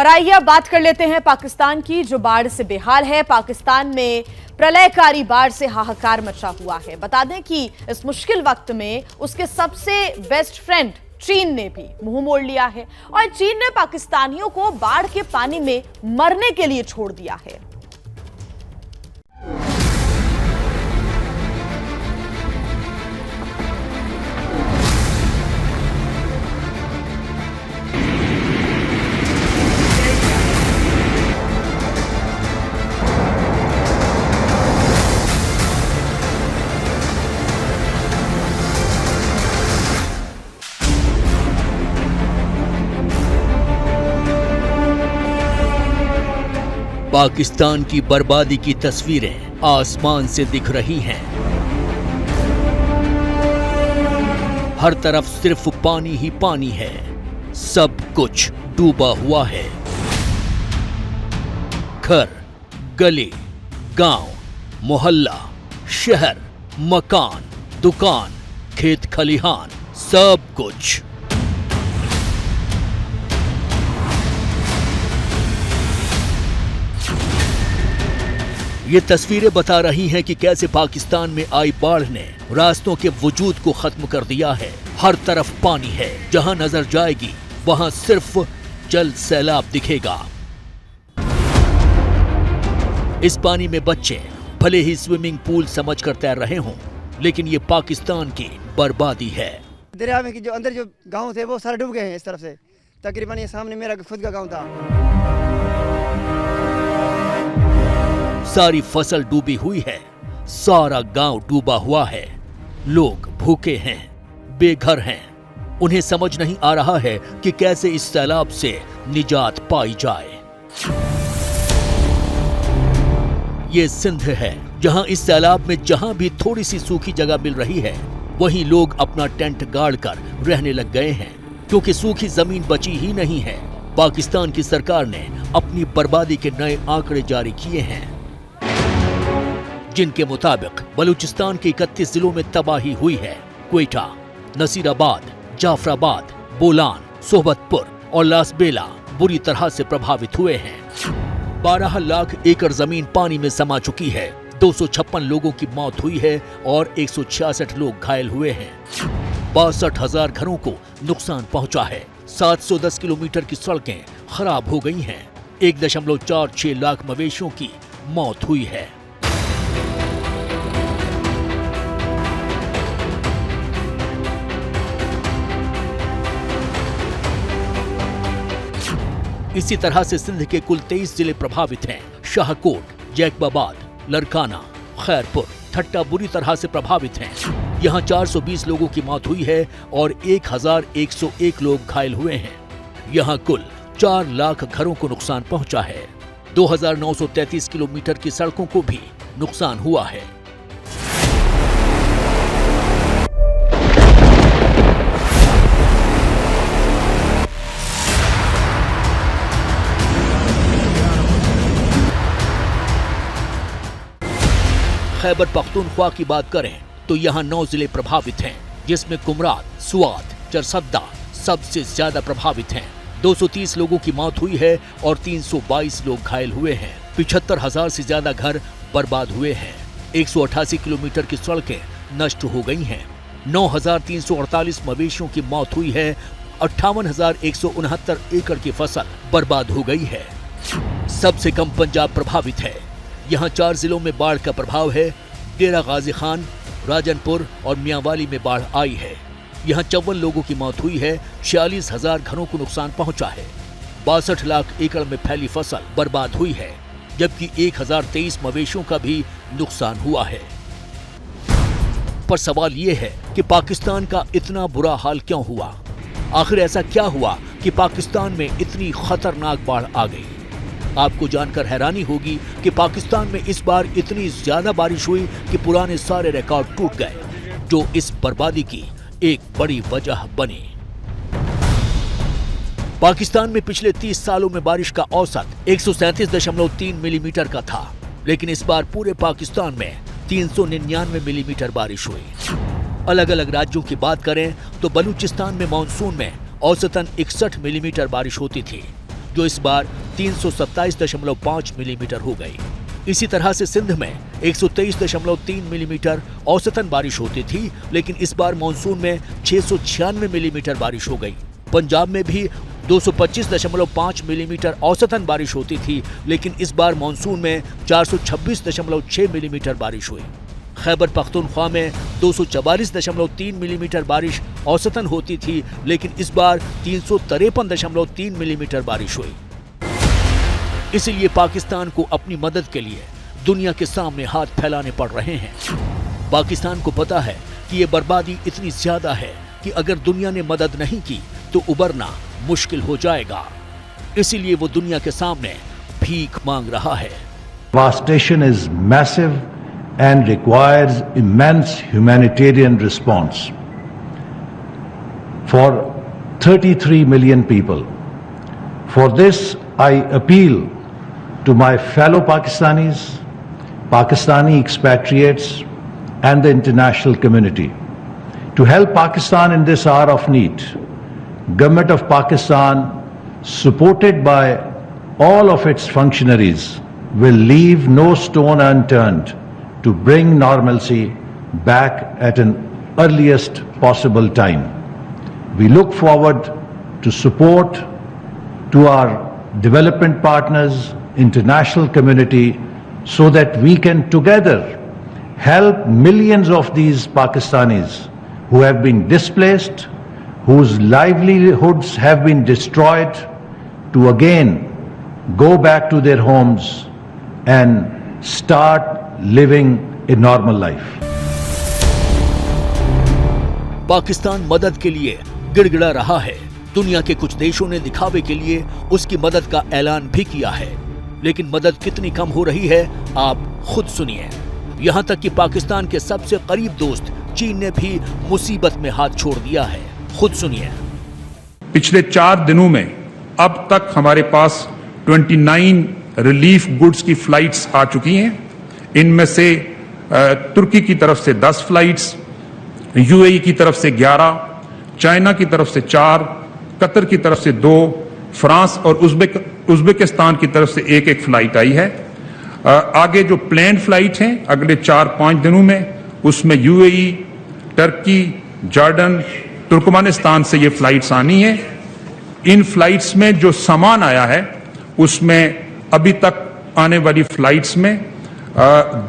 और आइए अब बात कर लेते हैं पाकिस्तान की, जो बाढ़ से बेहाल है। पाकिस्तान में प्रलयकारी बाढ़ से हाहाकार मचा हुआ है। बता दें कि इस मुश्किल वक्त में उसके सबसे बेस्ट फ्रेंड चीन ने भी मुंह मोड़ लिया है और चीन ने पाकिस्तानियों को बाढ़ के पानी में मरने के लिए छोड़ दिया है। पाकिस्तान की बर्बादी की तस्वीरें आसमान से दिख रही हैं। हर तरफ सिर्फ पानी ही पानी है, सब कुछ डूबा हुआ है। घर, गली, गांव, मोहल्ला, शहर, मकान, दुकान, खेत खलिहान, सब कुछ। ये तस्वीरें बता रही हैं कि कैसे पाकिस्तान में आई बाढ़ ने रास्तों के वजूद को खत्म कर दिया है। हर तरफ पानी है, जहां नजर जाएगी वहां सिर्फ जल सैलाब दिखेगा। इस पानी में बच्चे भले ही स्विमिंग पूल समझकर तैर रहे हों, लेकिन ये पाकिस्तान की बर्बादी है। दरिया में जो अंदर जो गांव थे वो सारे डूब गए हैं। इस तरफ से तकरीबन ये सामने मेरा खुद का गांव था। सारी फसल डूबी हुई है, सारा गांव डूबा हुआ है। लोग भूखे हैं, बेघर हैं। उन्हें समझ नहीं आ रहा है कि कैसे इस सैलाब से निजात पाई जाए। ये सिंध है, जहां इस सैलाब में जहां भी थोड़ी सी सूखी जगह मिल रही है, वहीं लोग अपना टेंट गाड़ कर रहने लग गए हैं, क्योंकि सूखी जमीन बची ही नहीं है। पाकिस्तान की सरकार ने अपनी बर्बादी के नए आंकड़े जारी किए हैं, जिनके मुताबिक बलूचिस्तान के 31 जिलों में तबाही हुई है। क्वेटा, नसीराबाद, जाफराबाद, बोलान, सोहबतपुर और लासबेला बुरी तरह से प्रभावित हुए हैं। 12 लाख एकड़ जमीन पानी में समा चुकी है। 256 लोगों की मौत हुई है और 166 लोग घायल हुए हैं। 62,000 घरों को नुकसान पहुंचा है। 710 किलोमीटर की सड़कें खराब हो गई हैं। 1.46 लाख मवेशियों की मौत हुई है। इसी तरह से सिंध के कुल 23 जिले प्रभावित हैं। शाहकोट, जैकबाबाद, लरकाना, खैरपुर, ठट्टा बुरी तरह से प्रभावित हैं। यहाँ 420 लोगों की मौत हुई है और 1101 लोग घायल हुए हैं। यहाँ कुल 4 लाख घरों को नुकसान पहुंचा है। 2933 किलोमीटर की सड़कों को भी नुकसान हुआ है। खैबर पख्तूनख्वा की बात करें तो यहाँ 9 जिले प्रभावित हैं, जिसमें कुमरात, सुआत, चरसद्दा सबसे ज्यादा प्रभावित हैं। 230 लोगों की मौत हुई है और 322 लोग घायल हुए हैं। 75,000 से ज्यादा घर बर्बाद हुए हैं। 188 किलोमीटर की सड़कें नष्ट हो गई हैं। 9,348 मवेशियों की मौत हुई है। 58,169 एकड़ की फसल बर्बाद हो गई है। सबसे कम पंजाब प्रभावित है। यहाँ 4 जिलों में बाढ़ का प्रभाव है। डेरा गाजी खान, राजनपुर और मियांवाली में बाढ़ आई है। यहाँ 54 लोगों की मौत हुई है। 46,000 घरों को नुकसान पहुंचा है। 62 लाख एकड़ में फैली फसल बर्बाद हुई है, जबकि 1023 मवेशियों का भी नुकसान हुआ है। पर सवाल ये है कि पाकिस्तान का इतना बुरा हाल क्यों हुआ? आखिर ऐसा क्या हुआ कि पाकिस्तान में इतनी खतरनाक बाढ़ आ गई? आपको जानकर हैरानी होगी कि पाकिस्तान में इस बार इतनी ज्यादा बारिश हुई कि पुराने सारे रिकॉर्ड टूट गए, जो इस बर्बादी की एक बड़ी वजह बनी। पाकिस्तान में पिछले 30 सालों में बारिश का औसत 137.3 मिलीमीटर का था, लेकिन इस बार पूरे पाकिस्तान में 399 मिलीमीटर बारिश हुई। अलग अलग राज्यों की बात करें तो बलूचिस्तान में मानसून में औसतन 61 मिलीमीटर बारिश होती थी, जो इस बार 327.5 मिलीमीटर हो गई। इसी तरह से सिंध में 123.3 मिलीमीटर औसतन बारिश होती थी, लेकिन इस बार मानसून में 696 मिलीमीटर बारिश हो गई। पंजाब में भी 225.5 मिलीमीटर औसतन बारिश होती थी, लेकिन इस बार मानसून में 426.6 मिलीमीटर बारिश हुई। खैबर पख्तूनख्वा में 244.3 मिलीमीटर बारिश औसतन होती थी, लेकिन इस बार 353.3 मिलीमीटर बारिश हुई। इसलिए पाकिस्तान को अपनी मदद के लिए दुनिया के सामने हाथ फैलाने पड़ रहे हैं। पाकिस्तान को पता है कि ये बर्बादी इतनी ज्यादा है कि अगर दुनिया ने मदद नहीं की तो उबरना मुश्किल हो जाएगा। इसीलिए वो दुनिया के सामने भीख मांग रहा है। Devastation is massive and requires immense humanitarian response for 33 million people. For this, I appeal to my fellow Pakistanis, Pakistani expatriates and the international community to help Pakistan in this hour of need. Government of Pakistan, supported by all of its functionaries, will leave no stone unturned to bring normalcy back at an earliest possible time. We look forward to support to our development partners, international community, so that we can together help millions of these Pakistanis who have been displaced, whose livelihoods have been destroyed, to again go back to their homes and start living a normal life. Pakistan मदद के लिए गिड़गिड़ा रहा है। दुनिया के कुछ देशों ने दिखावे के लिए उसकी मदद का ऐलान भी किया है, लेकिन मदद कितनी कम हो रही है आप खुद सुनिए। यहाँ तक कि पाकिस्तान के सबसे करीब दोस्त चीन ने भी मुसीबत में हाथ छोड़ दिया है। खुद सुनिए। पिछले 4 दिनों में अब तक हमारे पास 29 रिलीफ गुड्स की फ्लाइट्स आ चुकी हैं। इनमें से तुर्की की तरफ से 10 फ्लाइट्स, यूएई की तरफ से 11, चाइना की तरफ से 4, कतर की तरफ से 2, फ्रांस और उज्बेकिस्तान की तरफ से एक फ्लाइट आई है। आगे जो प्लान्ड फ्लाइट हैं अगले 4-5 दिनों में, उसमें यूएई, टर्की, जॉर्डन, तुर्कमेनिस्तान से ये फ्लाइट्स आनी है। इन फ्लाइट्स में जो सामान आया है उसमें अभी तक आने वाली फ्लाइट्स में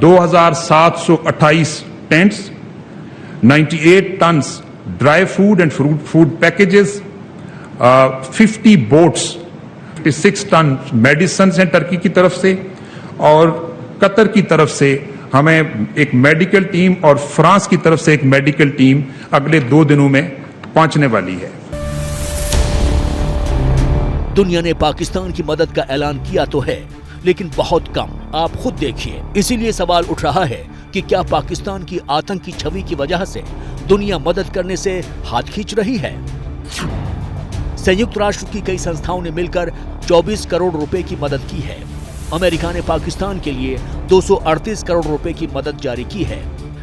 2728 tents, 98 tons dry food and food packages, 50 boats, 56 ton medicine हैं टर्की की तरफ से, और कतर की तरफ से हमें एक मेडिकल टीम और फ्रांस की तरफ से एक मेडिकल टीम अगले 2 दिनों में पहुंचने वाली है। दुनिया ने पाकिस्तान की मदद का ऐलान किया तो है, लेकिन बहुत कम। आप खुद देखिए। इसीलिए सवाल उठ रहा है कि क्या पाकिस्तान की आतंकी छवि की वजह से दुनिया मदद करने से हाथ खींच रही है? संयुक्त राष्ट्र की कई संस्थाओं ने मिलकर 24 करोड़ रुपए की मदद की है। अमेरिका ने पाकिस्तान के लिए 238 करोड़ रुपए की मदद जारी की है।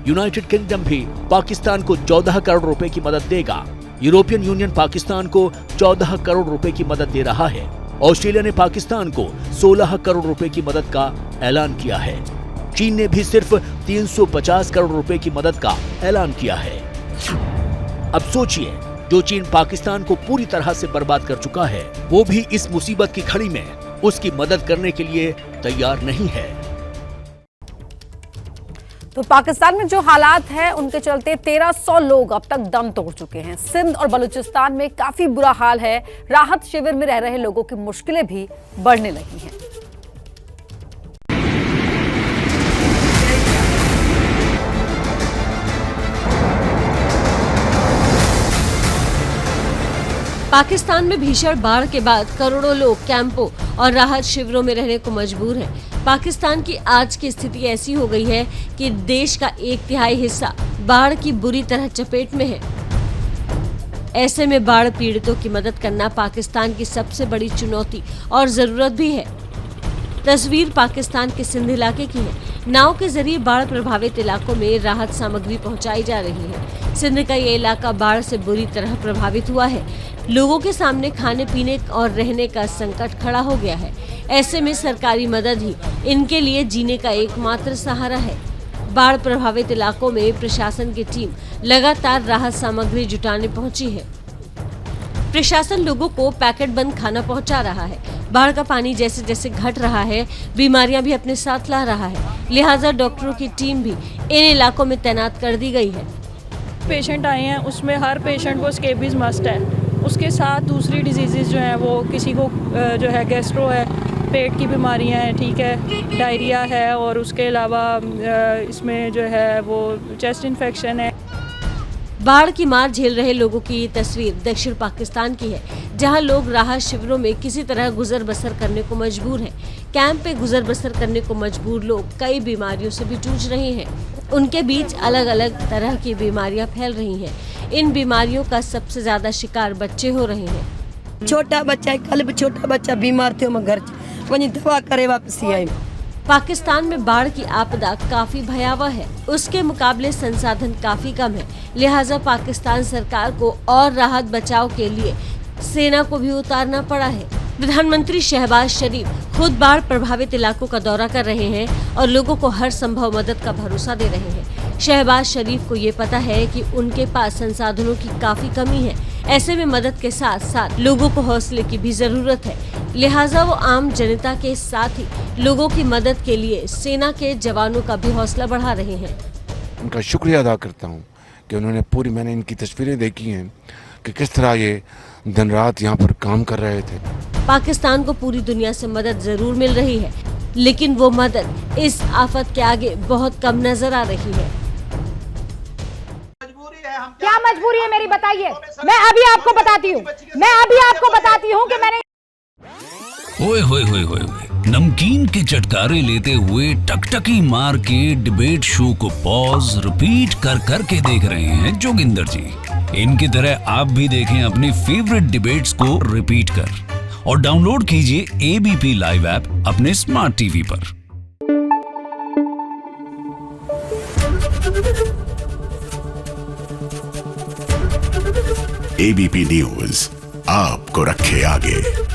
यूनाइटेड किंगडम भी पाकिस्तान को 14 करोड़ रुपए की मदद देगा। यूरोपियन यूनियन पाकिस्तान को 14 करोड़ रुपए की मदद दे रहा है। ऑस्ट्रेलिया ने पाकिस्तान को 16 करोड़ रुपए की मदद का ऐलान किया है। चीन ने भी सिर्फ 350 करोड़ रुपए की मदद का ऐलान किया है। अब सोचिए, जो चीन पाकिस्तान को पूरी तरह से बर्बाद कर चुका है, वो भी इस मुसीबत की घड़ी में उसकी मदद करने के लिए तैयार नहीं है। तो पाकिस्तान में जो हालात हैं उनके चलते 1300 लोग अब तक दम तोड़ चुके हैं। सिंध और बलूचिस्तान में काफी बुरा हाल है। राहत शिविर में रह रहे लोगों की मुश्किलें भी बढ़ने लगी हैं। पाकिस्तान में भीषण बाढ़ के बाद करोड़ों लोग कैंपों और राहत शिविरों में रहने को मजबूर हैं। पाकिस्तान की आज की स्थिति ऐसी हो गई है कि देश का 1/3 हिस्सा बाढ़ की बुरी तरह चपेट में है। ऐसे में बाढ़ पीड़ितों की मदद करना पाकिस्तान की सबसे बड़ी चुनौती और जरूरत भी है। तस्वीर पाकिस्तान के सिंध इलाके की है। नाव के जरिए बाढ़ प्रभावित इलाकों में राहत सामग्री पहुंचाई जा रही है। सिंध का ये इलाका बाढ़ से बुरी तरह प्रभावित हुआ है। लोगों के सामने खाने पीने और रहने का संकट खड़ा हो गया है। ऐसे में सरकारी मदद ही इनके लिए जीने का एकमात्र सहारा है। बाढ़ प्रभावित इलाकों में प्रशासन की टीम लगातार राहत सामग्री जुटाने पहुंची है। प्रशासन लोगों को पैकेट बंद खाना पहुंचा रहा है। बाढ़ का पानी जैसे जैसे घट रहा है, बीमारियां भी अपने साथ ला रहा है, लिहाजा डॉक्टरों की टीम भी इन इलाकों में तैनात कर दी गई है। पेशेंट आए हैं, उसमें हर पेशेंट को स्केबीज मस्ट है। उसके साथ दूसरी डिजीज़ जो हैं वो किसी को जो है गैस्ट्रो है, पेट की बीमारियां हैं, ठीक है, डायरिया है, और उसके अलावा इसमें जो है वो चेस्ट इन्फेक्शन है। बाढ़ की मार झेल रहे लोगों की ये तस्वीर दक्षिण पाकिस्तान की है, जहां लोग राहत शिविरों में किसी तरह गुजर बसर करने को मजबूर हैं। कैंप पे गुजर बसर करने को मजबूर लोग कई बीमारियों से भी जूझ रहे हैं। उनके बीच अलग अलग तरह की बीमारियां फैल रही हैं। इन बीमारियों का सबसे ज्यादा शिकार बच्चे हो रहे हैं। छोटा बच्चा, कल भी छोटा बच्चा बीमार थे, मैं घर वहीं दवा करे वापस आई। पाकिस्तान में बाढ़ की आपदा काफी भयावह है, उसके मुकाबले संसाधन काफी कम है, लिहाजा पाकिस्तान सरकार को और राहत बचाव के लिए सेना को भी उतारना पड़ा है। प्रधानमंत्री शहबाज शरीफ खुद बाढ़ प्रभावित इलाकों का दौरा कर रहे हैं और लोगों को हर संभव मदद का भरोसा दे रहे हैं। शहबाज शरीफ को ये पता है कि उनके पास संसाधनों की काफी कमी है। ऐसे में मदद के साथ साथ लोगों को हौसले की भी जरूरत है, लिहाजा वो आम जनता के साथ ही लोगों की मदद के लिए सेना के जवानों का भी हौसला बढ़ा रहे हैं। उनका शुक्रिया अदा करता हूँ कि उन्होंने मैंने इनकी तस्वीरें देखी हैं कि किस तरह ये दिन रात यहाँ पर काम कर रहे थे। पाकिस्तान को पूरी दुनिया से मदद जरूर मिल रही है, लेकिन वो मदद इस आफत के आगे बहुत कम नजर आ रही है। क्या मजबूरी है मेरी, बताइए। मैं अभी आपको बताती हूँ कि मैंने ओए होए होए होए नमकीन के चटकारे लेते हुए टकटकी मार के डिबेट शो को पॉज रिपीट कर कर के देख रहे हैं जोगिंदर जी। इनकी तरह आप भी देखें अपनी फेवरेट डिबेट्स को रिपीट कर और डाउनलोड कीजिए एबीपी लाइव ऐप अपने स्मार्ट टीवी पर। एबीपी न्यूज आपको रखे आगे।